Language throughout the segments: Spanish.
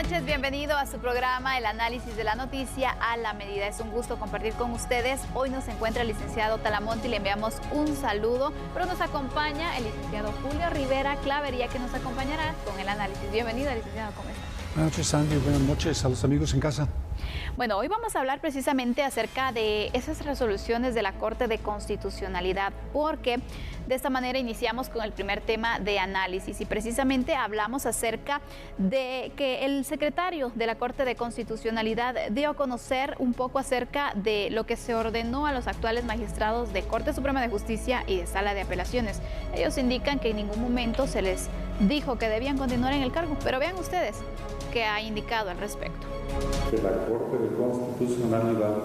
noches, bienvenido a su programa El Análisis de la Noticia a la Medida. Es un gusto compartir con ustedes. Hoy nos encuentra el licenciado Talamonte y le enviamos un saludo, pero nos acompaña el licenciado Julio Rivera Clavería, que nos acompañará con el análisis. Bienvenido, licenciado, ¿cómo está? Buenas noches, Sandy. Buenas noches a los amigos en casa. Bueno, hoy vamos a hablar precisamente acerca de esas resoluciones de la Corte de Constitucionalidad, porque de esta manera iniciamos con el primer tema de análisis y precisamente hablamos acerca de que el secretario de la Corte de Constitucionalidad dio a conocer un poco acerca de lo que se ordenó a los actuales magistrados de Corte Suprema de Justicia y de Sala de Apelaciones. Ellos indican que en ningún momento se les dijo que debían continuar en el cargo, pero vean ustedes qué ha indicado al respecto. Que la Corte de Constitucionalidad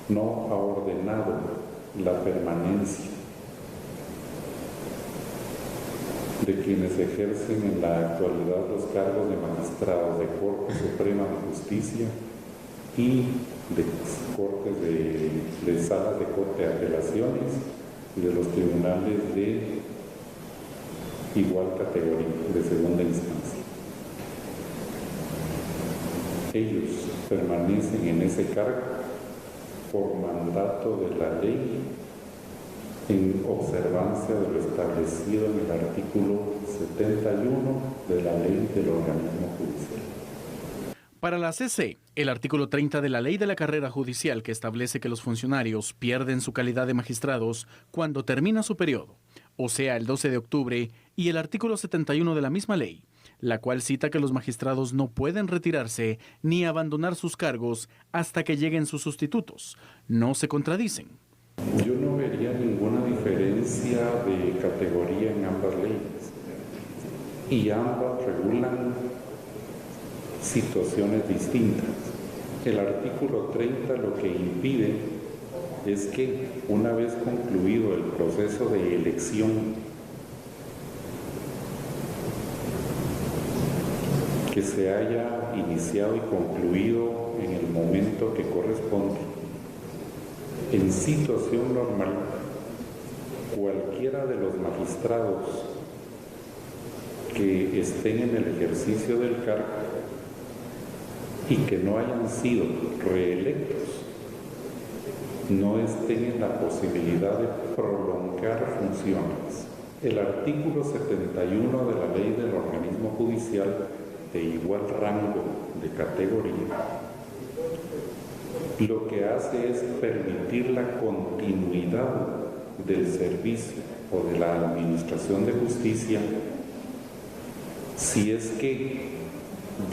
no ha ordenado la permanencia de quienes ejercen en la actualidad los cargos de magistrados de Corte Suprema de Justicia y de cortes de salas de Corte de Apelaciones y de los tribunales de igual categoría, de segunda instancia. Ellos permanecen en ese cargo por mandato de la ley en observancia de lo establecido en el artículo 71 de la ley del organismo judicial. Para la CC, el artículo 30 de la Ley de la Carrera Judicial, que establece que los funcionarios pierden su calidad de magistrados cuando termina su periodo, o sea, el 12 de octubre, y el artículo 71 de la misma ley, la cual cita que los magistrados no pueden retirarse ni abandonar sus cargos hasta que lleguen sus sustitutos. No se contradicen. Yo no vería ninguna diferencia de categoría en ambas leyes y ambas regulan situaciones distintas. El artículo 30 lo que impide es que una vez concluido el proceso de elección que se haya iniciado y concluido en el momento que corresponde, en situación normal, cualquiera de los magistrados que estén en el ejercicio del cargo y que no hayan sido reelectos, no estén en la posibilidad de prolongar funciones. El artículo 71 de la Ley del Organismo Judicial de igual rango de categoría, lo que hace es permitir la continuidad del servicio o de la administración de justicia si es que,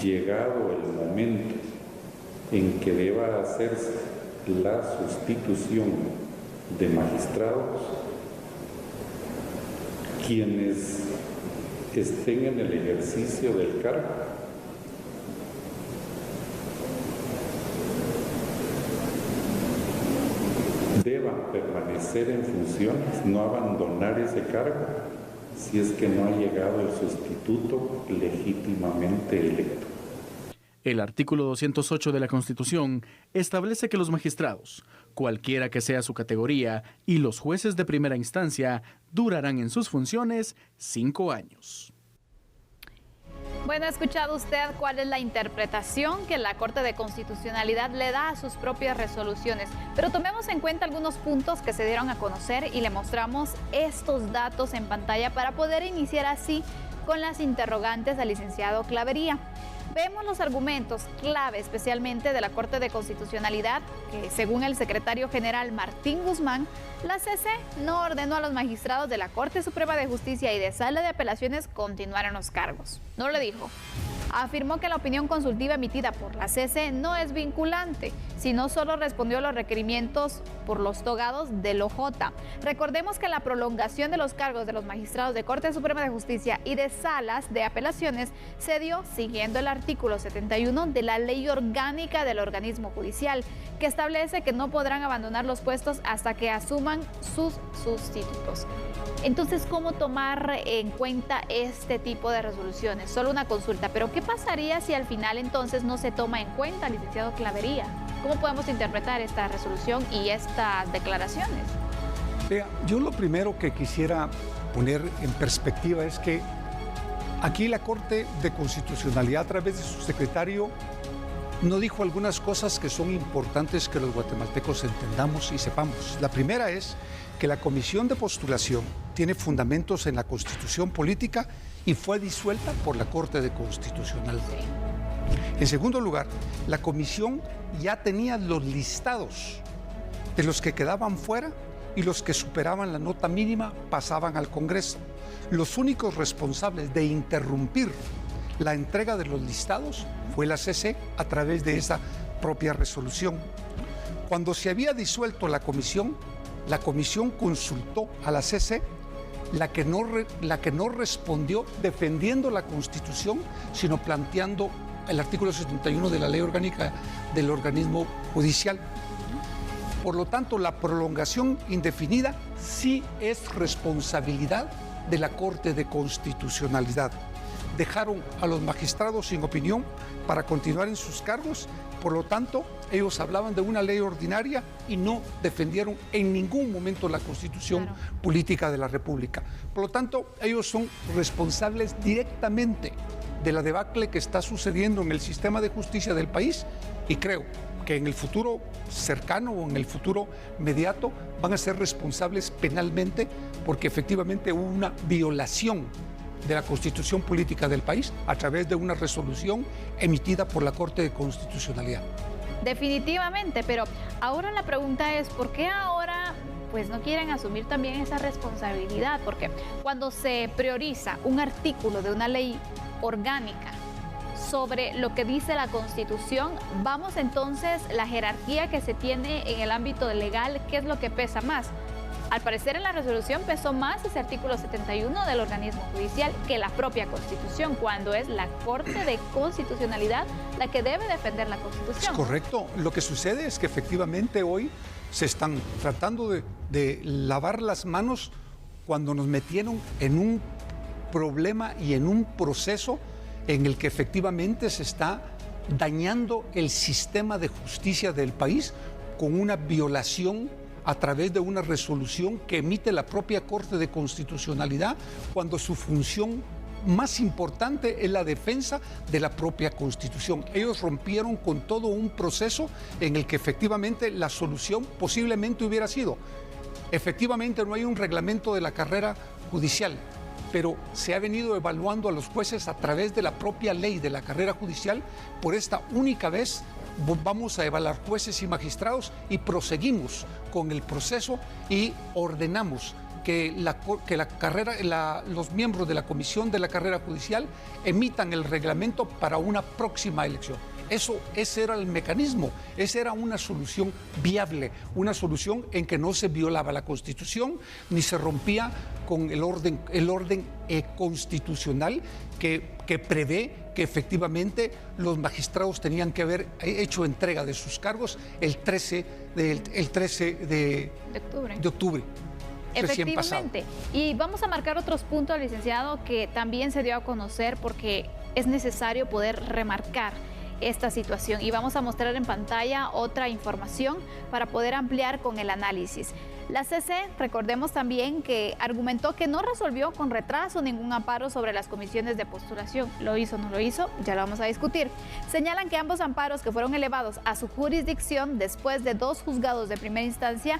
llegado el momento en que deba hacerse la sustitución de magistrados, quienes estén en el ejercicio del cargo deban permanecer en funciones, no abandonar ese cargo si es que no ha llegado el sustituto legítimamente electo. El artículo 208 de la Constitución establece que los magistrados, cualquiera que sea su categoría, y los jueces de primera instancia durarán en sus funciones 5 años. Bueno, ¿ha escuchado usted cuál es la interpretación que la Corte de Constitucionalidad le da a sus propias resoluciones? Pero tomemos en cuenta algunos puntos que se dieron a conocer y le mostramos estos datos en pantalla para poder iniciar así con las interrogantes al licenciado Clavería. Vemos los argumentos clave, especialmente de la Corte de Constitucionalidad, que según el secretario general Martín Guzmán, la CC no ordenó a los magistrados de la Corte Suprema de Justicia y de Sala de Apelaciones continuar en los cargos. No lo dijo. Afirmó que la opinión consultiva emitida por la CC no es vinculante, sino solo respondió a los requerimientos por los togados del OJ. Recordemos que la prolongación de los cargos de los magistrados de Corte Suprema de Justicia y de Salas de Apelaciones se dio siguiendo el artículo 71 de la Ley Orgánica del Organismo Judicial, que establece que no podrán abandonar los puestos hasta que asuman sus sustitutos. Entonces, ¿cómo tomar en cuenta este tipo de resoluciones? Solo una consulta, pero ¿qué pasaría si al final entonces no se toma en cuenta, licenciado Clavería? ¿Cómo podemos interpretar esta resolución y estas declaraciones? Vea, yo lo primero que quisiera poner en perspectiva es que Aquí la Corte de Constitucionalidad, a través de su secretario, no dijo algunas cosas que son importantes que los guatemaltecos entendamos y sepamos. La primera es que la Comisión de Postulación tiene fundamentos en la Constitución Política y fue disuelta por la Corte de Constitucionalidad. En segundo lugar, la Comisión ya tenía los listados de los que quedaban fuera y los que superaban la nota mínima pasaban al Congreso. Los únicos responsables de interrumpir la entrega de los listados fue la CC a través de esa propia resolución. Cuando se había disuelto la comisión consultó a la CC, la que no respondió defendiendo la Constitución, sino planteando el artículo 71 de la Ley Orgánica del Organismo Judicial. Por lo tanto, la prolongación indefinida sí es responsabilidad de la Corte de Constitucionalidad. Dejaron a los magistrados sin opinión para continuar en sus cargos, por lo tanto, ellos hablaban de una ley ordinaria y no defendieron en ningún momento la Constitución política de la República. Por lo tanto, ellos son responsables directamente de la debacle que está sucediendo en el sistema de justicia del país y creo que en el futuro cercano o en el futuro inmediato van a ser responsables penalmente porque efectivamente hubo una violación de la Constitución política del país a través de una resolución emitida por la Corte de Constitucionalidad. Definitivamente, pero ahora la pregunta es, ¿por qué ahora pues no quieren asumir también esa responsabilidad? Porque cuando se prioriza un artículo de una ley orgánica sobre lo que dice la Constitución, vamos entonces, la jerarquía que se tiene en el ámbito legal, ¿qué es lo que pesa más? Al parecer en la resolución pesó más ese artículo 71 del organismo judicial que la propia Constitución, cuando es la Corte de Constitucionalidad la que debe defender la Constitución. Es correcto. Lo que sucede es que efectivamente hoy se están tratando de lavar las manos cuando nos metieron en un problema y en un proceso en el que efectivamente se está dañando el sistema de justicia del país con una violación a través de una resolución que emite la propia Corte de Constitucionalidad cuando su función más importante es la defensa de la propia Constitución. Ellos rompieron con todo un proceso en el que efectivamente la solución posiblemente hubiera sido, efectivamente no hay un reglamento de la carrera judicial, pero se ha venido evaluando a los jueces a través de la propia ley de la carrera judicial. Por esta única vez vamos a evaluar jueces y magistrados y proseguimos con el proceso y ordenamos que los miembros de la Comisión de la Carrera Judicial emitan el reglamento para una próxima elección. Ese era el mecanismo, esa era una solución viable, una solución en que no se violaba la Constitución ni se rompía con el orden constitucional que prevé que efectivamente los magistrados tenían que haber hecho entrega de sus cargos el 13 de octubre. Efectivamente. Y vamos a marcar otros puntos, licenciado, que también se dio a conocer porque es necesario poder remarcar esta situación. Y vamos a mostrar en pantalla otra información para poder ampliar con el análisis. La CC, recordemos también que argumentó que no resolvió con retraso ningún amparo sobre las comisiones de postulación. ¿Lo hizo o no lo hizo? Ya lo vamos a discutir. Señalan que ambos amparos que fueron elevados a su jurisdicción después de 2 juzgados de primera instancia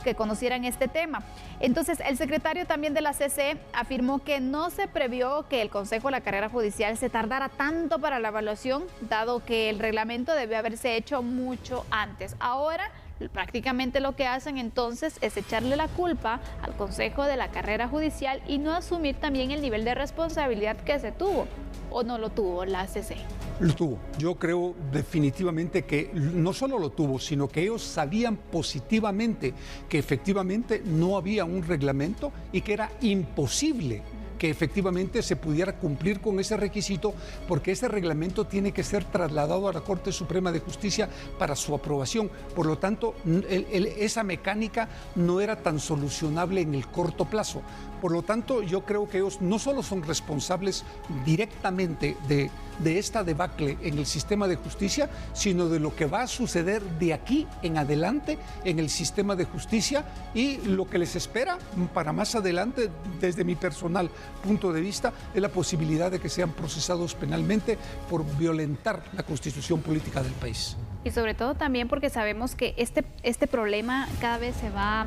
que conocieran este tema. Entonces, el secretario también de la CC afirmó que no se previó que el Consejo de la Carrera Judicial se tardara tanto para la evaluación, dado que el reglamento debió haberse hecho mucho antes. Ahora, prácticamente lo que hacen entonces es echarle la culpa al Consejo de la Carrera Judicial y no asumir también el nivel de responsabilidad que se tuvo, o no lo tuvo la CC. Lo tuvo. Yo creo definitivamente que no solo lo tuvo, sino que ellos sabían positivamente que efectivamente no había un reglamento y que era imposible que efectivamente se pudiera cumplir con ese requisito, porque ese reglamento tiene que ser trasladado a la Corte Suprema de Justicia para su aprobación. Por lo tanto, esa mecánica no era tan solucionable en el corto plazo. Por lo tanto, yo creo que ellos no solo son responsables directamente de esta debacle en el sistema de justicia, sino de lo que va a suceder de aquí en adelante en el sistema de justicia y lo que les espera para más adelante desde mi personal punto de vista es la posibilidad de que sean procesados penalmente por violentar la constitución política del país. Y sobre todo también porque sabemos que este problema cada vez se va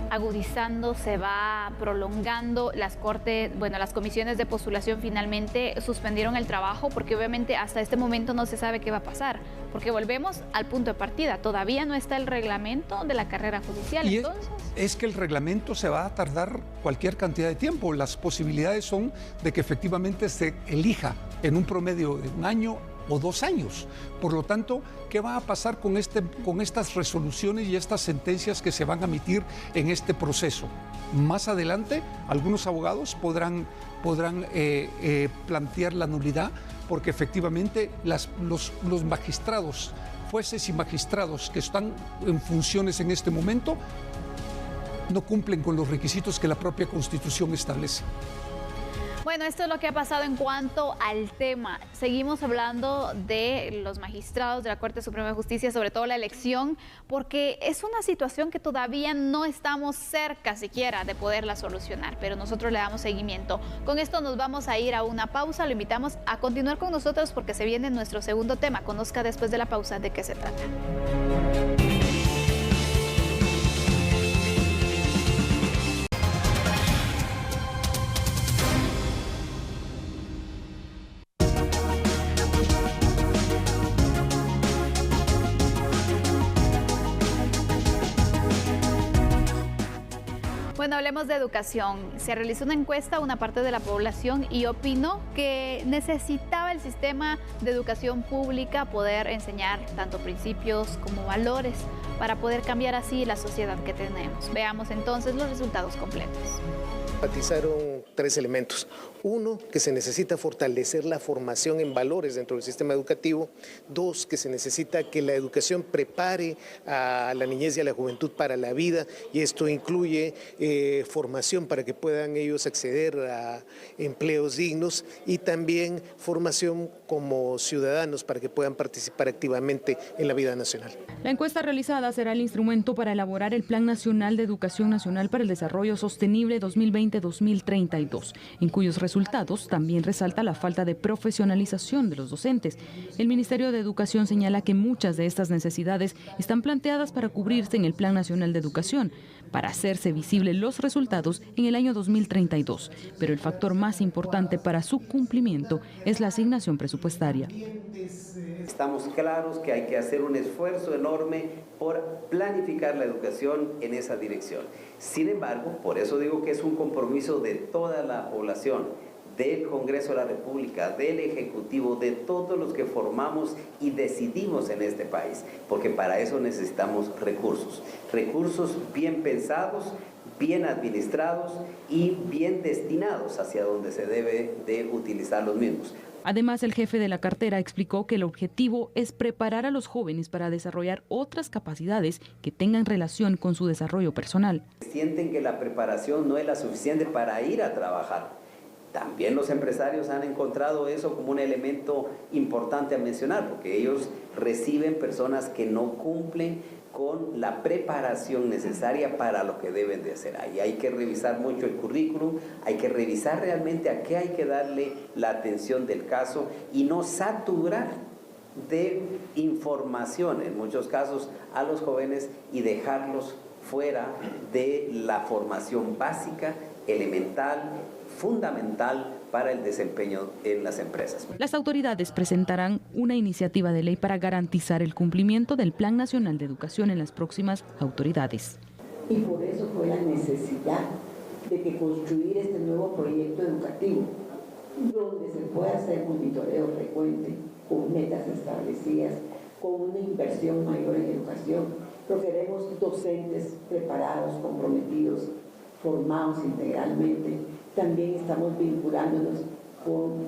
agudizando, se va prolongando. Las comisiones de postulación finalmente suspendieron el trabajo porque obviamente hasta este momento no se sabe qué va a pasar, porque volvemos al punto de partida, todavía no está el reglamento de la carrera judicial. Y entonces es que el reglamento se va a tardar cualquier cantidad de tiempo. Las posibilidades son de que efectivamente se elija en un promedio de 1 año o 2 años. Por lo tanto, ¿qué va a pasar con estas resoluciones y estas sentencias que se van a emitir en este proceso? Más adelante, algunos abogados podrán plantear la nulidad porque efectivamente los magistrados, jueces y magistrados que están en funciones en este momento no cumplen con los requisitos que la propia Constitución establece. Bueno, esto es lo que ha pasado en cuanto al tema. Seguimos hablando de los magistrados de la Corte Suprema de Justicia, sobre todo la elección, porque es una situación que todavía no estamos cerca siquiera de poderla solucionar, pero nosotros le damos seguimiento. Con esto nos vamos a ir a una pausa. Lo invitamos a continuar con nosotros porque se viene nuestro segundo tema. Conozca después de la pausa de qué se trata. Bueno, hablemos de educación. Se realizó una encuesta a una parte de la población y opinó que necesitaba el sistema de educación pública poder enseñar tanto principios como valores para poder cambiar así la sociedad que tenemos. Veamos entonces los resultados completos. Enfatizaron 3 elementos. 1, que se necesita fortalecer la formación en valores dentro del sistema educativo. 2, que se necesita que la educación prepare a la niñez y a la juventud para la vida, y esto incluye formación para que puedan ellos acceder a empleos dignos y también formación como ciudadanos para que puedan participar activamente en la vida nacional. La encuesta realizada será el instrumento para elaborar el Plan Nacional de Educación Nacional para el Desarrollo Sostenible 2020-2032, en cuyos resultados también resalta la falta de profesionalización de los docentes. El Ministerio de Educación señala que muchas de estas necesidades están planteadas para cubrirse en el Plan Nacional de Educación, para hacerse visibles los resultados en el año 2032, pero el factor más importante para su cumplimiento es la asignación presupuestaria. Estamos claros que hay que hacer un esfuerzo enorme por planificar la educación en esa dirección. Sin embargo, por eso digo que es un compromiso de toda la población, del Congreso de la República, del Ejecutivo, de todos los que formamos y decidimos en este país, porque para eso necesitamos recursos bien pensados, bien administrados y bien destinados hacia donde se debe de utilizar los mismos. Además, el jefe de la cartera explicó que el objetivo es preparar a los jóvenes para desarrollar otras capacidades que tengan relación con su desarrollo personal. Sienten que la preparación no es la suficiente para ir a trabajar. También los empresarios han encontrado eso como un elemento importante a mencionar, porque ellos reciben personas que no cumplen con la preparación necesaria para lo que deben de hacer. Ahí hay que revisar mucho el currículum, hay que revisar realmente a qué hay que darle la atención del caso y no saturar de información, en muchos casos, a los jóvenes y dejarlos fuera de la formación básica, elemental, fundamental para el desempeño en las empresas. Las autoridades presentarán una iniciativa de ley para garantizar el cumplimiento del Plan Nacional de Educación en las próximas autoridades. Y por eso fue la necesidad de que construir este nuevo proyecto educativo, donde se pueda hacer monitoreo frecuente, con metas establecidas, con una inversión mayor en educación. Pero queremos docentes preparados, comprometidos, formados integralmente. También estamos vinculándonos con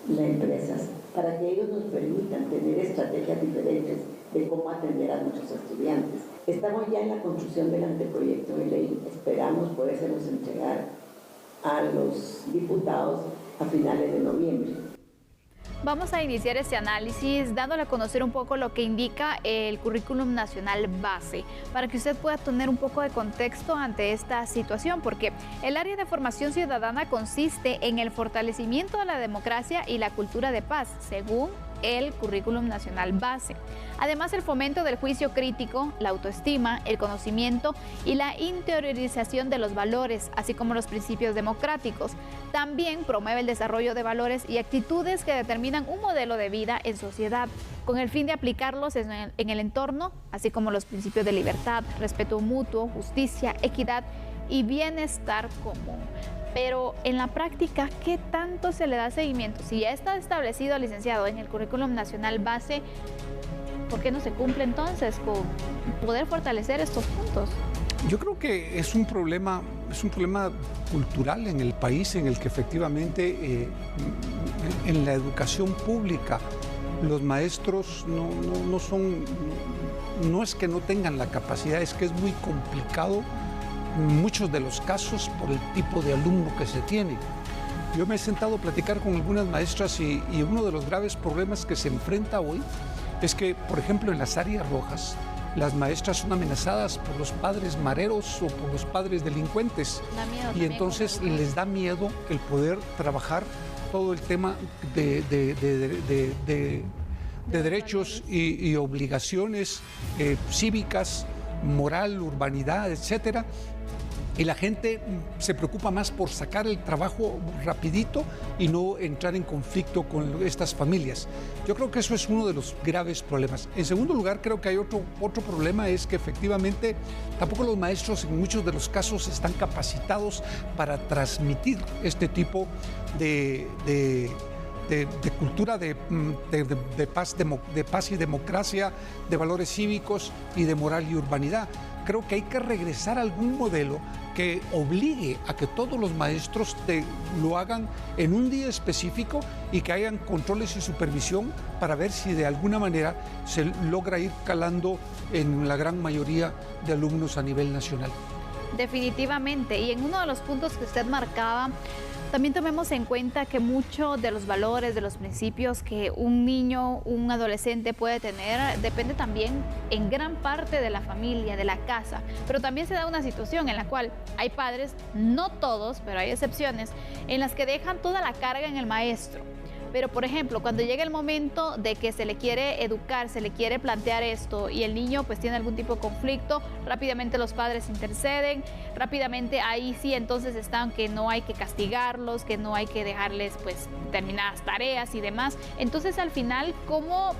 las empresas para que ellos nos permitan tener estrategias diferentes de cómo atender a nuestros estudiantes. Estamos ya en la construcción del anteproyecto de ley. Esperamos podérselos entregar a los diputados a finales de noviembre. Vamos a iniciar este análisis dándole a conocer un poco lo que indica el Currículum Nacional Base, para que usted pueda tener un poco de contexto ante esta situación, porque el área de formación ciudadana consiste en el fortalecimiento de la democracia y la cultura de paz, según el Currículum Nacional Base. Además, el fomento del juicio crítico, la autoestima, el conocimiento y la interiorización de los valores, así como los principios democráticos. También promueve el desarrollo de valores y actitudes que determinan un modelo de vida en sociedad, con el fin de aplicarlos en el entorno, así como los principios de libertad, respeto mutuo, justicia, equidad y bienestar común. Pero en la práctica, ¿qué tanto se le da seguimiento? Si ya está establecido, licenciado, en el Currículum Nacional Base, ¿por qué no se cumple entonces con poder fortalecer estos puntos? Yo creo que es un problema cultural en el país, en el que efectivamente en la educación pública los maestros no es que no tengan la capacidad, es que es muy complicado en muchos de los casos por el tipo de alumno que se tiene. Yo me he sentado a platicar con algunas maestras y uno de los graves problemas que se enfrenta hoy es que, por ejemplo, en las áreas rojas, las maestras son amenazadas por los padres mareros o por los padres delincuentes. Y entonces les da miedo el poder trabajar todo el tema de derechos y obligaciones cívicas, moral, urbanidad, etcétera. Y la gente se preocupa más por sacar el trabajo rapidito y no entrar en conflicto con estas familias. Yo creo que eso es uno de los graves problemas. En segundo lugar, creo que hay otro problema, es que efectivamente tampoco los maestros en muchos de los casos están capacitados para transmitir este tipo de cultura de paz y democracia, de valores cívicos y de moral y urbanidad. Creo que hay que regresar a algún modelo que obligue a que todos los maestros lo hagan en un día específico y que hayan controles y supervisión para ver si de alguna manera se logra ir calando en la gran mayoría de alumnos a nivel nacional. Definitivamente, y en uno de los puntos que usted marcaba, también tomemos en cuenta que muchos de los valores, de los principios que un niño, un adolescente puede tener, depende también en gran parte de la familia, de la casa. Pero también se da una situación en la cual hay padres, no todos, pero hay excepciones, en las que dejan toda la carga en el maestro. Pero, por ejemplo, cuando llega el momento de que se le quiere educar, se le quiere plantear esto y el niño pues tiene algún tipo de conflicto, rápidamente los padres interceden, rápidamente ahí sí entonces están que no hay que castigarlos, que no hay que dejarles pues determinadas tareas y demás. Entonces, al final, ¿cómo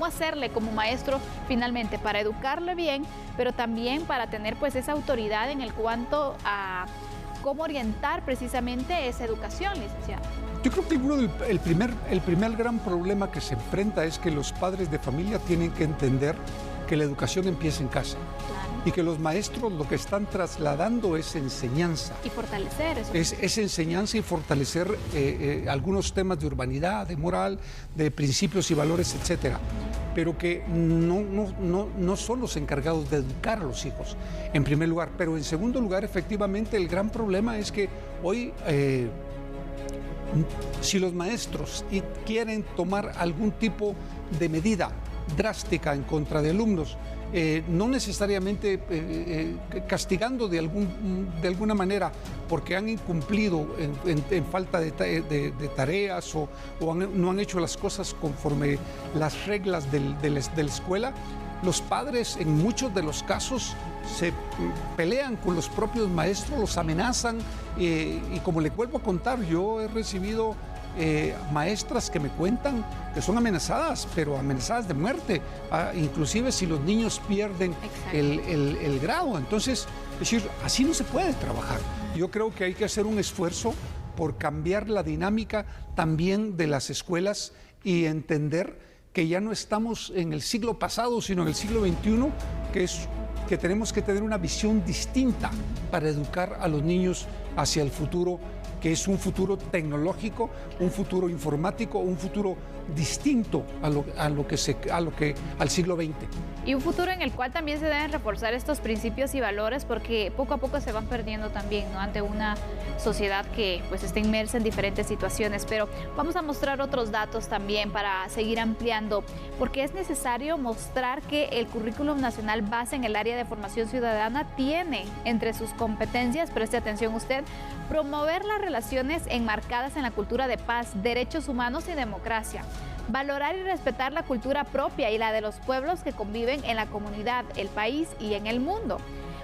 hacerle como maestro finalmente para educarle bien, pero también para tener pues esa autoridad en el cuanto a cómo orientar precisamente esa educación, licenciado? Yo creo que el primer gran problema que se enfrenta es que los padres de familia tienen que entender que la educación empieza en casa. Claro. Y que los maestros lo que están trasladando es enseñanza. Y fortalecer eso. Es enseñanza y fortalecer algunos temas de urbanidad, de moral, de principios y valores, etcétera. Pero que no son los encargados de educar a los hijos, en primer lugar. Pero en segundo lugar, efectivamente, el gran problema es que hoy, si los maestros quieren tomar algún tipo de medida drástica en contra de alumnos, no necesariamente castigando de alguna manera porque han incumplido en falta de tareas o no han hecho las cosas conforme las reglas de la escuela, los padres en muchos de los casos se pelean con los propios maestros, los amenazan y como le vuelvo a contar, yo he recibido maestras que me cuentan que son amenazadas, pero amenazadas de muerte, inclusive si los niños pierden el grado. Entonces, es decir, así no se puede trabajar. Yo creo que hay que hacer un esfuerzo por cambiar la dinámica también de las escuelas y entender que ya no estamos en el siglo pasado, sino en el siglo XXI, que tenemos que tener una visión distinta para educar a los niños hacia el futuro, que es un futuro tecnológico, un futuro informático, un futuro distinto al siglo XX. Y un futuro en el cual también se deben reforzar estos principios y valores, porque poco a poco se van perdiendo también, ¿no?, ante una sociedad que pues está inmersa en diferentes situaciones. Pero vamos a mostrar otros datos también para seguir ampliando, porque es necesario mostrar que el currículum nacional base en el área de formación ciudadana tiene entre sus competencias, preste atención usted, promover las relaciones enmarcadas en la cultura de paz, derechos humanos y democracia. Valorar y respetar la cultura propia y la de los pueblos que conviven en la comunidad, el país y en el mundo.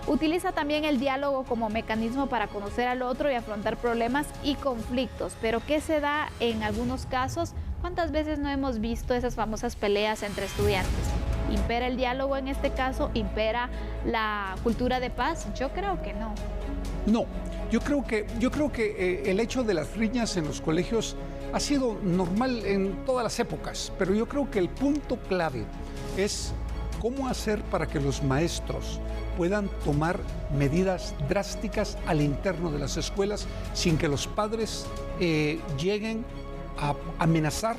Utiliza también el diálogo como mecanismo para conocer al otro y afrontar problemas y conflictos. Pero ¿qué se da en algunos casos? ¿Cuántas veces no hemos visto esas famosas peleas entre estudiantes? ¿Impera el diálogo en este caso? ¿Impera la cultura de paz? Yo creo que no. No, yo creo que el hecho de las riñas en los colegios ha sido normal en todas las épocas, pero yo creo que el punto clave es cómo hacer para que los maestros puedan tomar medidas drásticas al interno de las escuelas sin que los padres lleguen a amenazar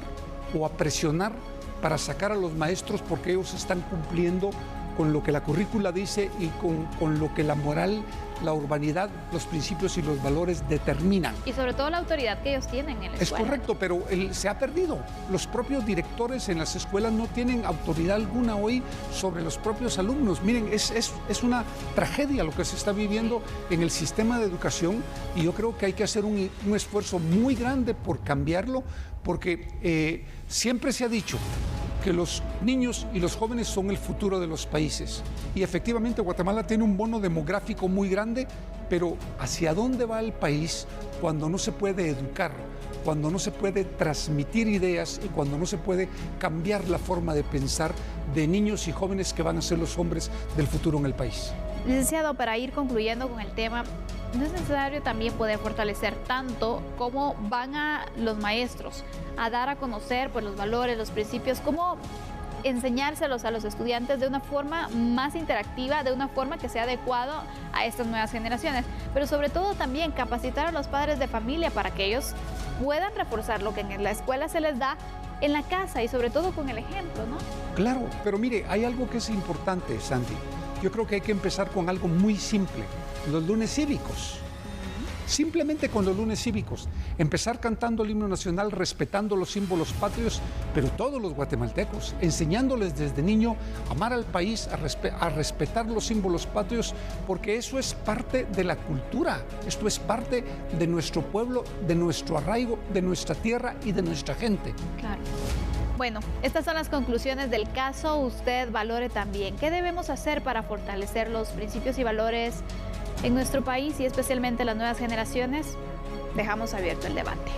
o a presionar para sacar a los maestros porque ellos están cumpliendo con lo que la currícula dice y con lo que la moral, la urbanidad, los principios y los valores determinan. Y sobre todo la autoridad que ellos tienen en la escuela. Es correcto, pero se ha perdido. Los propios directores en las escuelas no tienen autoridad alguna hoy sobre los propios alumnos. Miren, es una tragedia lo que se está viviendo en el sistema de educación y yo creo que hay que hacer un esfuerzo muy grande por cambiarlo, porque siempre se ha dicho que los niños y los jóvenes son el futuro de los países. Y efectivamente Guatemala tiene un bono demográfico muy grande, pero ¿hacia dónde va el país cuando no se puede educar, cuando no se puede transmitir ideas y cuando no se puede cambiar la forma de pensar de niños y jóvenes que van a ser los hombres del futuro en el país? Licenciado, para ir concluyendo con el tema, ¿no es necesario también poder fortalecer tanto cómo van a los maestros a dar a conocer pues, los valores, los principios, cómo enseñárselos a los estudiantes de una forma más interactiva, de una forma que sea adecuada a estas nuevas generaciones? Pero sobre todo también capacitar a los padres de familia para que ellos puedan reforzar lo que en la escuela se les da en la casa y sobre todo con el ejemplo, ¿no? Claro, pero mire, hay algo que es importante, Sandy. Yo creo que hay que empezar con algo muy simple, los lunes cívicos. Simplemente con los lunes cívicos. Empezar cantando el himno nacional, respetando los símbolos patrios, pero todos los guatemaltecos, enseñándoles desde niño a amar al país, a respetar los símbolos patrios, porque eso es parte de la cultura, esto es parte de nuestro pueblo, de nuestro arraigo, de nuestra tierra y de nuestra gente. Claro. Bueno, estas son las conclusiones del caso. Usted valore también. ¿Qué debemos hacer para fortalecer los principios y valores en nuestro país y especialmente las nuevas generaciones? Dejamos abierto el debate.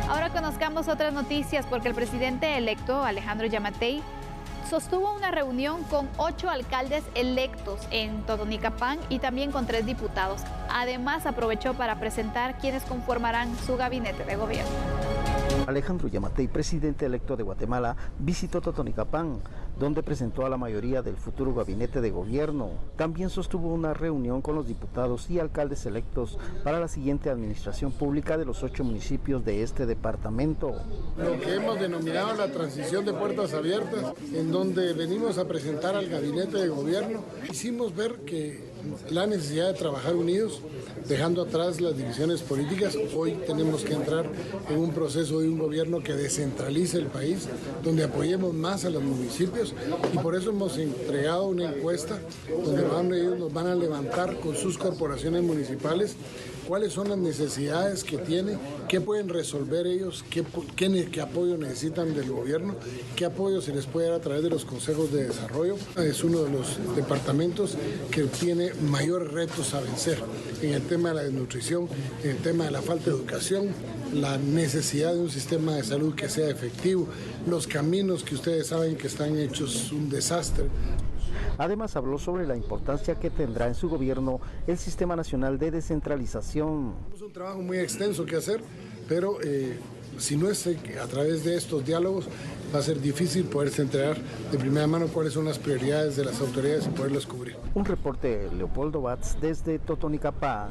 Ahora conozcamos otras noticias, porque el presidente electo, Alejandro Yamatei, sostuvo una reunión con 8 alcaldes electos en Totonicapán y también con 3 diputados. Además, aprovechó para presentar quienes conformarán su gabinete de gobierno. Alejandro Yamatei, presidente electo de Guatemala, visitó Totonicapán, donde presentó a la mayoría del futuro gabinete de gobierno. También sostuvo una reunión con los diputados y alcaldes electos para la siguiente administración pública de los 8 municipios de este departamento. Lo que hemos denominado la transición de puertas abiertas, en donde venimos a presentar al gabinete de gobierno, quisimos ver que la necesidad de trabajar unidos, dejando atrás las divisiones políticas. Hoy tenemos que entrar en un proceso de un gobierno que descentralice el país, donde apoyemos más a los municipios, y por eso hemos entregado una encuesta donde ellos nos van a levantar con sus corporaciones municipales cuáles son las necesidades que tienen, qué pueden resolver ellos, qué apoyo necesitan del gobierno, qué apoyo se les puede dar a través de los consejos de desarrollo. Es uno de los departamentos que tiene mayores retos a vencer en el tema de la desnutrición, en el tema de la falta de educación, la necesidad de un sistema de salud que sea efectivo, los caminos que ustedes saben que están hechos un desastre. Además, habló sobre la importancia que tendrá en su gobierno el Sistema Nacional de Descentralización. Es un trabajo muy extenso que hacer, pero si no es a través de estos diálogos, va a ser difícil poderse enterar de primera mano cuáles son las prioridades de las autoridades y poderlas cubrir. Un reporte de Leopoldo Batz desde Totonicapán.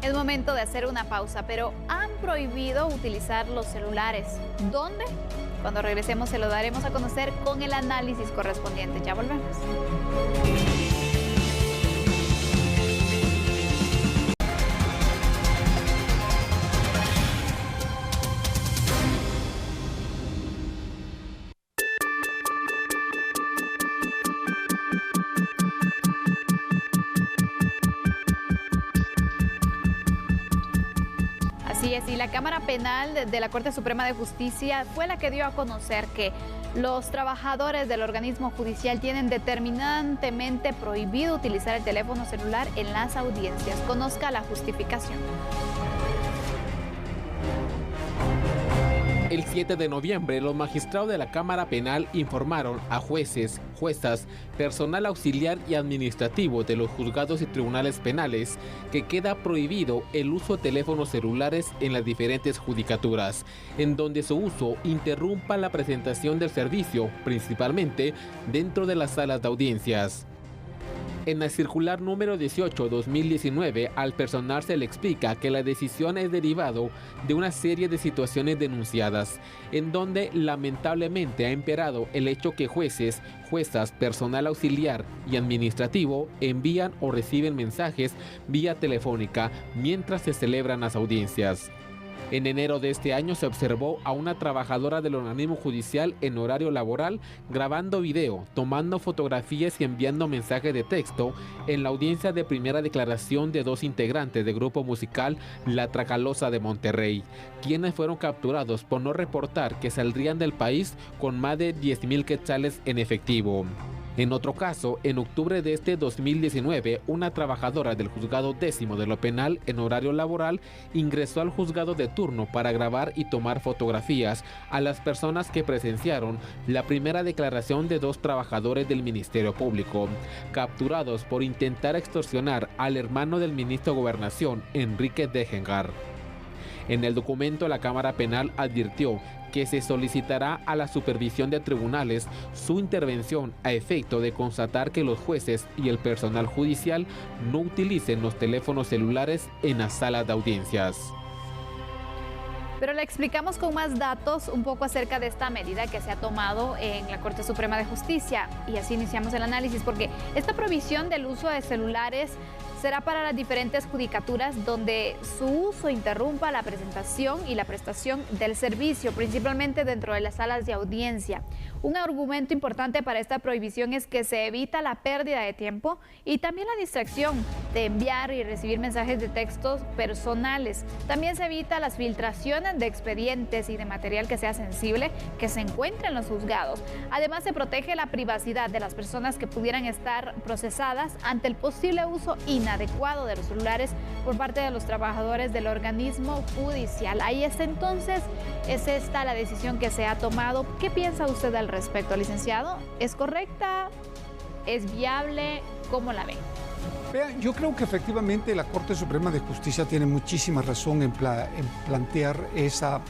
Es momento de hacer una pausa, pero han prohibido utilizar los celulares. ¿Dónde? Cuando regresemos se lo daremos a conocer con el análisis correspondiente. Ya volvemos. Así es, y la Cámara Penal de la Corte Suprema de Justicia fue la que dio a conocer que los trabajadores del organismo judicial tienen determinantemente prohibido utilizar el teléfono celular en las audiencias. Conozca la justificación. El 7 de noviembre, los magistrados de la Cámara Penal informaron a jueces, juezas, personal auxiliar y administrativo de los juzgados y tribunales penales que queda prohibido el uso de teléfonos celulares en las diferentes judicaturas, en donde su uso interrumpa la presentación del servicio, principalmente dentro de las salas de audiencias. En la circular número 18/2019, al personal se le explica que la decisión es derivado de una serie de situaciones denunciadas, en donde lamentablemente ha imperado el hecho que jueces, juezas, personal auxiliar y administrativo envían o reciben mensajes vía telefónica mientras se celebran las audiencias. En enero de este año se observó a una trabajadora del organismo judicial en horario laboral grabando video, tomando fotografías y enviando mensajes de texto en la audiencia de primera declaración de dos integrantes del grupo musical La Tracalosa de Monterrey, quienes fueron capturados por no reportar que saldrían del país con más de 10,000 quetzales en efectivo. En otro caso, en octubre de este 2019, una trabajadora del juzgado 10º de lo penal en horario laboral ingresó al juzgado de turno para grabar y tomar fotografías a las personas que presenciaron la primera declaración de dos trabajadores del Ministerio Público, capturados por intentar extorsionar al hermano del ministro de Gobernación, Enrique Degengar. En el documento, la Cámara Penal advirtió que se solicitará a la supervisión de tribunales su intervención a efecto de constatar que los jueces y el personal judicial no utilicen los teléfonos celulares en las salas de audiencias. Pero le explicamos con más datos un poco acerca de esta medida que se ha tomado en la Corte Suprema de Justicia, y así iniciamos el análisis, porque esta prohibición del uso de celulares será para las diferentes judicaturas donde su uso interrumpa la presentación y la prestación del servicio, principalmente dentro de las salas de audiencia. Un argumento importante para esta prohibición es que se evita la pérdida de tiempo y también la distracción de enviar y recibir mensajes de textos personales. También se evita las filtraciones de expedientes y de material que sea sensible que se encuentre en los juzgados. Además, se protege la privacidad de las personas que pudieran estar procesadas ante el posible uso inadecuado de los celulares por parte de los trabajadores del organismo judicial. Ahí está entonces, es esta la decisión que se ha tomado. ¿Qué piensa usted al respecto, licenciado? ¿Es correcta? ¿Es viable? ¿Cómo la ve? Vea, yo creo que efectivamente la Corte Suprema de Justicia tiene muchísima razón en plantear esa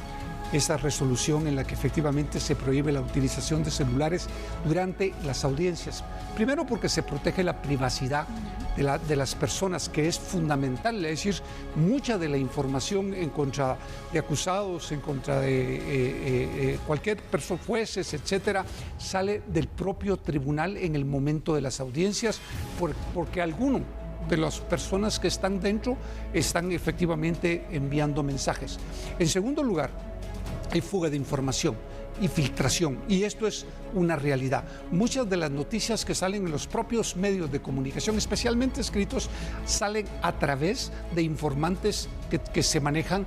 resolución en la que efectivamente se prohíbe la utilización de celulares durante las audiencias. Primero, porque se protege la privacidad de las personas, que es fundamental. Es decir, mucha de la información en contra de acusados, en contra de cualquier persona, jueces, etcétera, sale del propio tribunal en el momento de las audiencias, porque alguno de las personas que están dentro están efectivamente enviando mensajes. En segundo lugar, hay fuga de información y filtración, y esto es una realidad. Muchas de las noticias que salen en los propios medios de comunicación, especialmente escritos, salen a través de informantes que se manejan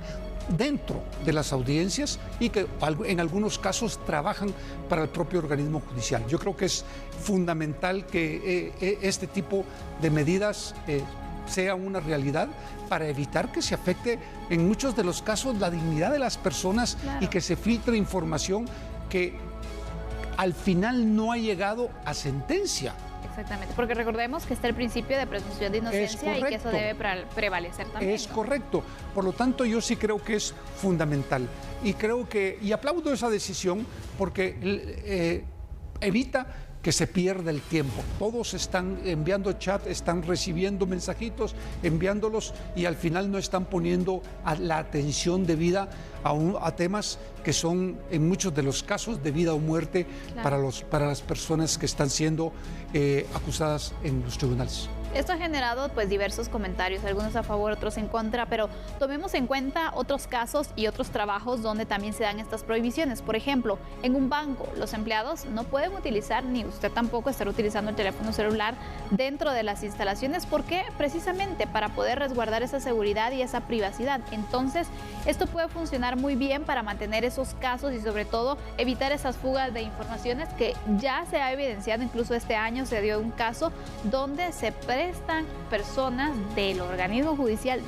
dentro de las audiencias y que en algunos casos trabajan para el propio organismo judicial. Yo creo que es fundamental que este tipo de medidas sea una realidad para evitar que se afecte en muchos de los casos la dignidad de las personas. Claro. Y que se filtre información que al final no ha llegado a sentencia. Exactamente, porque recordemos que está el principio de presunción de inocencia y que eso debe prevalecer también. Es correcto. Por lo tanto, yo sí creo que es fundamental. Y creo que, y aplaudo esa decisión porque evita que se pierda el tiempo. Todos están enviando chat, están recibiendo mensajitos, enviándolos y al final no están poniendo la atención debida a temas que son en muchos de los casos de vida o muerte, claro, para las personas que están siendo acusadas en los tribunales. Esto ha generado pues diversos comentarios, algunos a favor, otros en contra, pero tomemos en cuenta otros casos y otros trabajos donde también se dan estas prohibiciones. Por ejemplo, en un banco, los empleados no pueden utilizar, ni usted tampoco, estar utilizando el teléfono celular dentro de las instalaciones. ¿Por qué? Precisamente para poder resguardar esa seguridad y esa privacidad. Entonces, esto puede funcionar muy bien para mantener esos casos y sobre todo evitar esas fugas de informaciones que ya se ha evidenciado. Incluso este año se dio un caso donde se prestan personas del organismo judicial,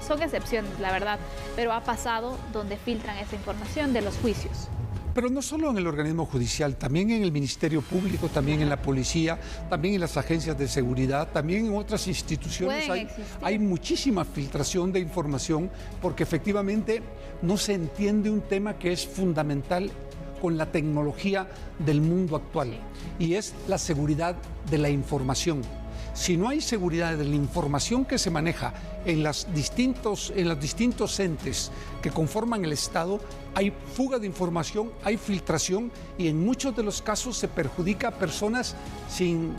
son excepciones la verdad, pero ha pasado donde filtran esa información de los juicios. Pero no solo en el organismo judicial, también en el Ministerio Público, también en la policía, también en las agencias de seguridad, también en otras instituciones hay muchísima filtración de información porque efectivamente no se entiende un tema que es fundamental con la tecnología del mundo actual y es la seguridad de la información. Si no hay seguridad de la información que se maneja en los distintos entes que conforman el Estado, hay fuga de información, hay filtración y en muchos de los casos se perjudica a personas sin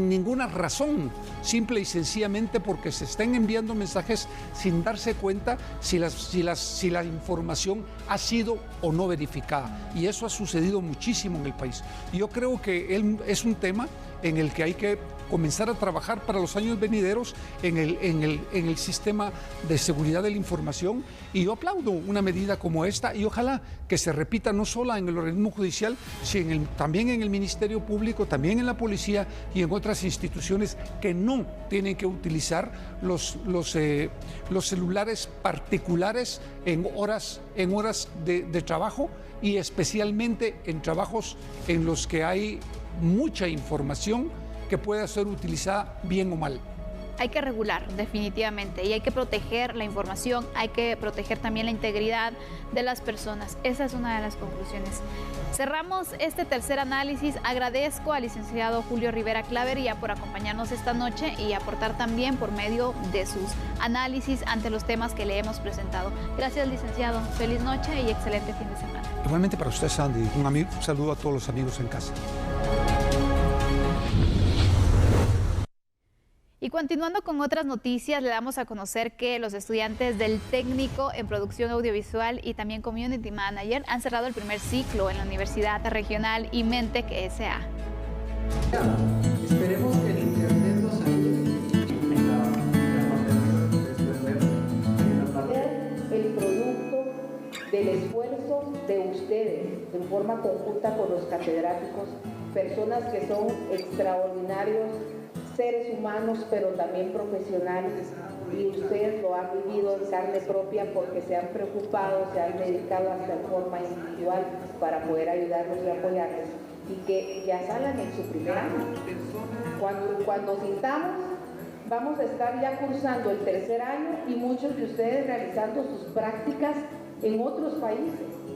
ninguna razón, simple y sencillamente porque se están enviando mensajes sin darse cuenta si la información ha sido o no verificada. Y eso ha sucedido muchísimo en el país. Yo creo que es un tema en el que hay que comenzar a trabajar para los años venideros en el sistema de seguridad de la información y yo aplaudo una medida como esta y ojalá que se repita no solo en el organismo judicial, sino también en el Ministerio Público, también en la policía y en otras instituciones que no tienen que utilizar los celulares particulares en horas de trabajo y especialmente en trabajos en los que hay mucha información que pueda ser utilizada bien o mal. Hay que regular definitivamente y hay que proteger la información, hay que proteger también la integridad de las personas. Esa es una de las conclusiones. Cerramos este tercer análisis. Agradezco al licenciado Julio Rivera Clavería por acompañarnos esta noche y aportar también por medio de sus análisis ante los temas que le hemos presentado. Gracias, licenciado. Feliz noche y excelente fin de semana. Igualmente para usted, Sandy. Un saludo a todos los amigos en casa. Y continuando con otras noticias, le damos a conocer que los estudiantes del técnico en producción audiovisual y también community manager han cerrado el primer ciclo en la Universidad Regional Imentec S.A. Esperemos que el internet nos ayude. El producto del esfuerzo de ustedes en forma conjunta con los catedráticos, personas que son extraordinarios seres humanos, pero también profesionales, y ustedes lo han vivido en carne propia porque se han preocupado, se han dedicado hasta en forma individual para poder ayudarnos y apoyarnos, y que ya salgan en su primer año. Cuando sintamos, vamos a estar ya cursando el tercer año y muchos de ustedes realizando sus prácticas en otros países,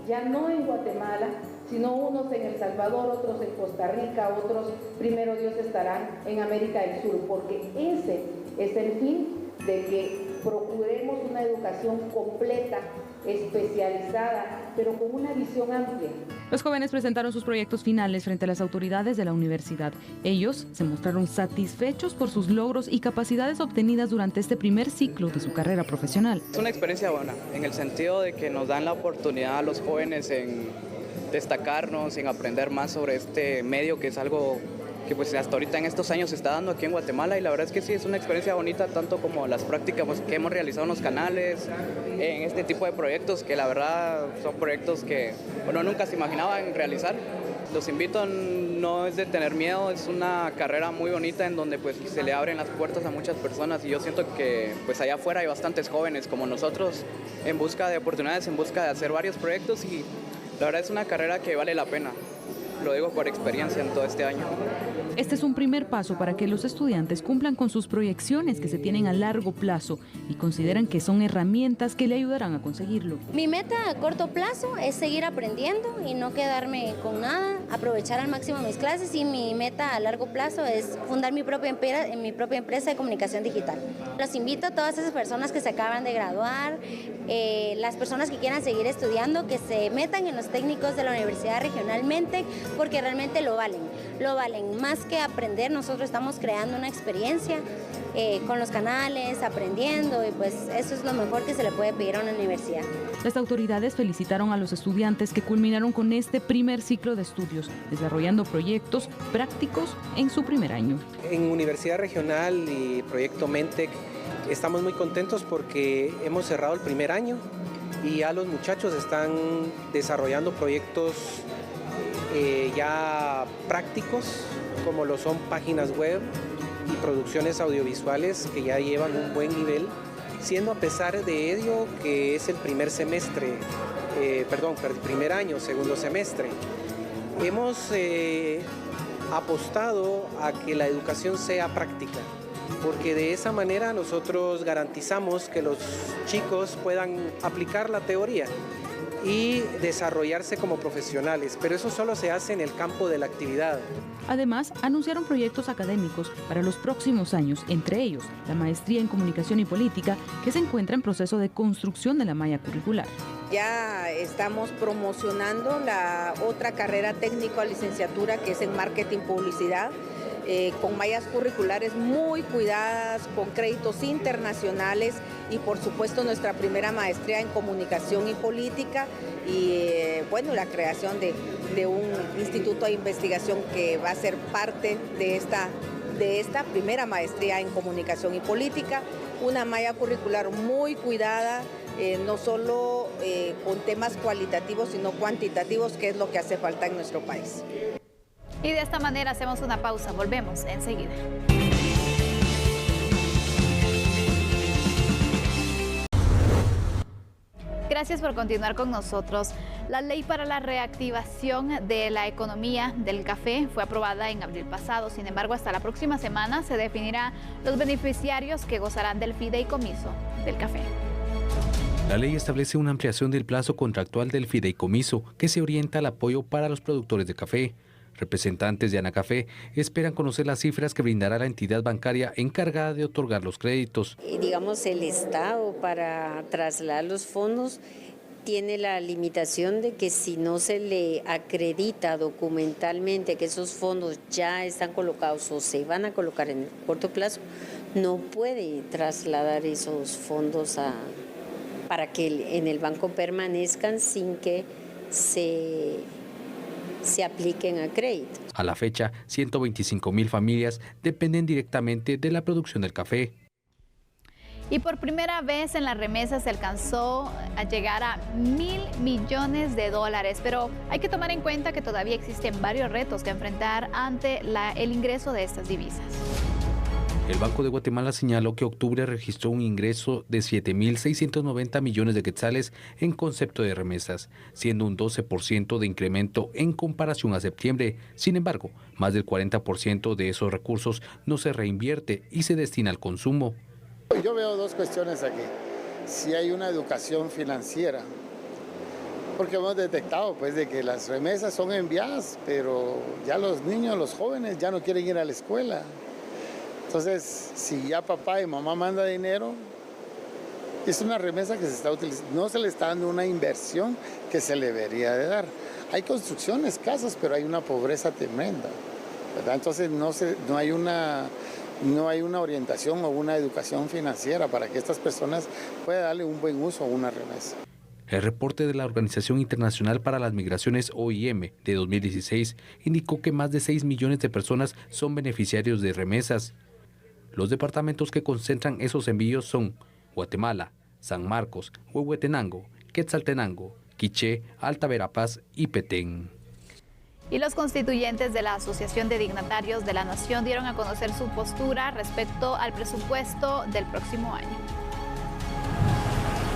ya no en Guatemala, sino unos en El Salvador, otros en Costa Rica, otros, primero Dios, estarán en América del Sur, porque ese es el fin de que procuremos una educación completa, especializada, pero con una visión amplia. Los jóvenes presentaron sus proyectos finales frente a las autoridades de la universidad. Ellos se mostraron satisfechos por sus logros y capacidades obtenidas durante este primer ciclo de su carrera profesional. Es una experiencia buena, en el sentido de que nos dan la oportunidad a los jóvenes en destacarnos, en aprender más sobre este medio, que es algo que pues hasta ahorita en estos años se está dando aquí en Guatemala, y la verdad es que sí, es una experiencia bonita, tanto como las prácticas que hemos realizado en los canales, en este tipo de proyectos, que la verdad son proyectos que uno nunca se imaginaba en realizar. Los invito, no es de tener miedo, es una carrera muy bonita en donde pues se le abren las puertas a muchas personas, y yo siento que pues allá afuera hay bastantes jóvenes como nosotros en busca de oportunidades, en busca de hacer varios proyectos, y la verdad es una carrera que vale la pena. lo digo por experiencia en todo este año. Este es un primer paso para que los estudiantes cumplan con sus proyecciones que se tienen a largo plazo y consideran que son herramientas que le ayudarán a conseguirlo. Mi meta a corto plazo es seguir aprendiendo y no quedarme con nada, aprovechar al máximo mis clases, y mi meta a largo plazo es fundar mi propia empresa de comunicación digital. Los invito a todas esas personas que se acaban de graduar, las personas que quieran seguir estudiando, que se metan en los técnicos de la universidad regionalmente, porque realmente lo valen. Más que aprender, nosotros estamos creando una experiencia con los canales, aprendiendo, y pues eso es lo mejor que se le puede pedir a una universidad. Las autoridades felicitaron a los estudiantes que culminaron con este primer ciclo de estudios, desarrollando proyectos prácticos en su primer año. En Universidad Regional y Proyecto Mentec estamos muy contentos porque hemos cerrado el primer año y ya los muchachos están desarrollando proyectos ya prácticos, como lo son páginas web y producciones audiovisuales que ya llevan un buen nivel, siendo a pesar de ello que es el primer año, segundo semestre. Hemos apostado a que la educación sea práctica, porque de esa manera nosotros garantizamos que los chicos puedan aplicar la teoría y desarrollarse como profesionales, pero eso solo se hace en el campo de la actividad. Además, anunciaron proyectos académicos para los próximos años, entre ellos la maestría en Comunicación y Política, que se encuentra en proceso de construcción de la malla curricular. Ya estamos promocionando la otra carrera técnica o licenciatura, que es en Marketing Publicidad, con mallas curriculares muy cuidadas, con créditos internacionales, y por supuesto nuestra primera maestría en Comunicación y Política, y la creación de un instituto de investigación que va a ser parte de esta primera maestría en Comunicación y Política, una malla curricular muy cuidada, no solo con temas cualitativos sino cuantitativos, que es lo que hace falta en nuestro país. Y de esta manera hacemos una pausa, volvemos enseguida. Gracias por continuar con nosotros. La ley para la reactivación de la economía del café fue aprobada en abril pasado. Sin embargo, hasta la próxima semana se definirá los beneficiarios que gozarán del fideicomiso del café. La ley establece una ampliación del plazo contractual del fideicomiso que se orienta al apoyo para los productores de café. Representantes de Anacafé esperan conocer las cifras que brindará la entidad bancaria encargada de otorgar los créditos. Digamos, el Estado, para trasladar los fondos, tiene la limitación de que si no se le acredita documentalmente que esos fondos ya están colocados o se van a colocar en corto plazo, no puede trasladar esos fondos para que en el banco permanezcan sin que se apliquen a crédito. A la fecha, 125,000 familias dependen directamente de la producción del café. Y por primera vez en las remesas se alcanzó a llegar a $1,000 millones, pero hay que tomar en cuenta que todavía existen varios retos que enfrentar ante el ingreso de estas divisas. El Banco de Guatemala señaló que octubre registró un ingreso de 7,690 millones de quetzales en concepto de remesas, siendo un 12% de incremento en comparación a septiembre. Sin embargo, más del 40% de esos recursos no se reinvierte y se destina al consumo. Yo veo dos cuestiones aquí. Si hay una educación financiera, porque hemos detectado pues de que las remesas son enviadas, pero ya los niños, los jóvenes ya no quieren ir a la escuela. Entonces, si ya papá y mamá manda dinero, es una remesa que se está utilizando, no se le está dando una inversión que se le debería de dar. Hay construcciones, casas, pero hay una pobreza tremenda, ¿verdad? Entonces no hay una orientación o una educación financiera para que estas personas puedan darle un buen uso a una remesa. El reporte de la Organización Internacional para las Migraciones, OIM, de 2016, indicó que más de 6 millones de personas son beneficiarios de remesas. Los departamentos que concentran esos envíos son Guatemala, San Marcos, Huehuetenango, Quetzaltenango, Quiché, Alta Verapaz y Petén. Y los constituyentes de la Asociación de Dignatarios de la Nación dieron a conocer su postura respecto al presupuesto del próximo año.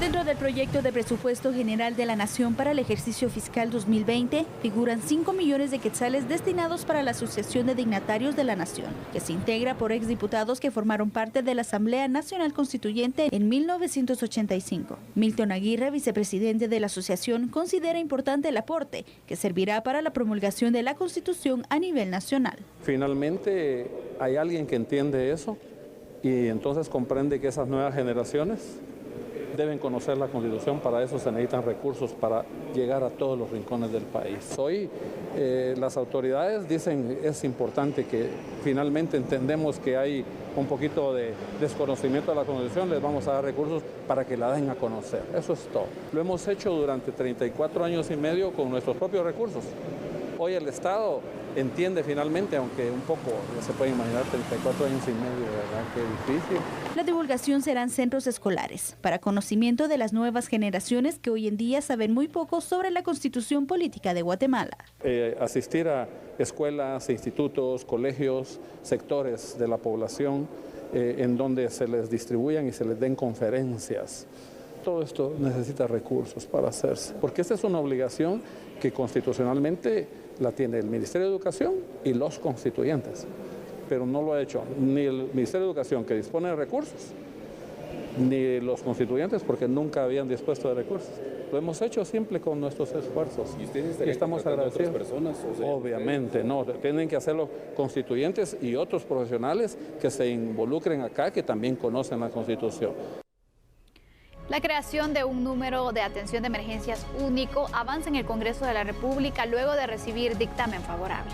Del Dentro del proyecto de presupuesto general de la Nación para el ejercicio fiscal 2020, figuran 5 millones de quetzales destinados para la Asociación de Dignatarios de la Nación, que se integra por exdiputados que formaron parte de la Asamblea Nacional Constituyente en 1985. Milton Aguirre, vicepresidente de la asociación, considera importante el aporte, que servirá para la promulgación de la Constitución a nivel nacional. Finalmente hay alguien que entiende eso y entonces comprende que esas nuevas generaciones deben conocer la Constitución. Para eso se necesitan recursos para llegar a todos los rincones del país. Hoy las autoridades dicen es importante que finalmente entendemos que hay un poquito de desconocimiento de la Constitución, les vamos a dar recursos para que la den a conocer. Eso es todo. Lo hemos hecho durante 34 años y medio con nuestros propios recursos. Hoy el Estado entiende finalmente, aunque un poco, se puede imaginar, 34 años y medio, ¿verdad? Qué difícil. La divulgación será en centros escolares, para conocimiento de las nuevas generaciones que hoy en día saben muy poco sobre la Constitución Política de Guatemala. Asistir a escuelas, institutos, colegios, sectores de la población, en donde se les distribuyan y se les den conferencias. Todo esto necesita recursos para hacerse, porque esta es una obligación que constitucionalmente la tiene el Ministerio de Educación y los constituyentes, pero no lo ha hecho ni el Ministerio de Educación, que dispone de recursos, ni los constituyentes, porque nunca habían dispuesto de recursos. Lo hemos hecho siempre con nuestros esfuerzos. ¿Y ustedes estamos agradecidos? ¿A otras personas? O sea, obviamente, no, tienen que hacerlo constituyentes y otros profesionales que se involucren acá, que también conocen la Constitución. La creación de un número de atención de emergencias único avanza en el Congreso de la República luego de recibir dictamen favorable.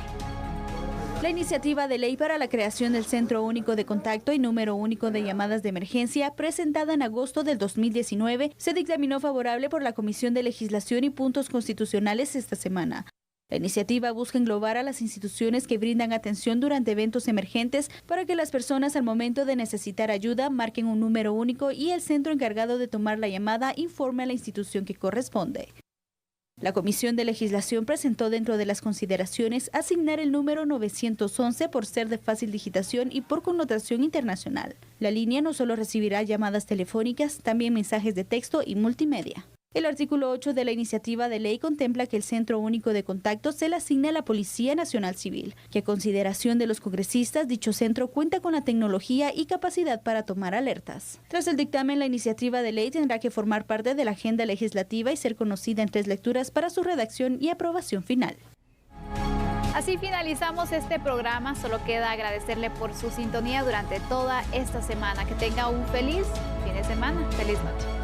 La iniciativa de ley para la creación del Centro Único de Contacto y Número Único de Llamadas de Emergencia, presentada en agosto del 2019, se dictaminó favorable por la Comisión de Legislación y Puntos Constitucionales esta semana. La iniciativa busca englobar a las instituciones que brindan atención durante eventos emergentes para que las personas al momento de necesitar ayuda marquen un número único y el centro encargado de tomar la llamada informe a la institución que corresponde. La Comisión de Legislación presentó dentro de las consideraciones asignar el número 911 por ser de fácil digitación y por connotación internacional. La línea no solo recibirá llamadas telefónicas, también mensajes de texto y multimedia. El artículo 8 de la iniciativa de ley contempla que el Centro Único de Contacto se le asigne a la Policía Nacional Civil, que a consideración de los congresistas, dicho centro cuenta con la tecnología y capacidad para tomar alertas. Tras el dictamen, la iniciativa de ley tendrá que formar parte de la agenda legislativa y ser conocida en 3 lecturas para su redacción y aprobación final. Así finalizamos este programa. Solo queda agradecerle por su sintonía durante toda esta semana. Que tenga un feliz fin de semana. Feliz noche.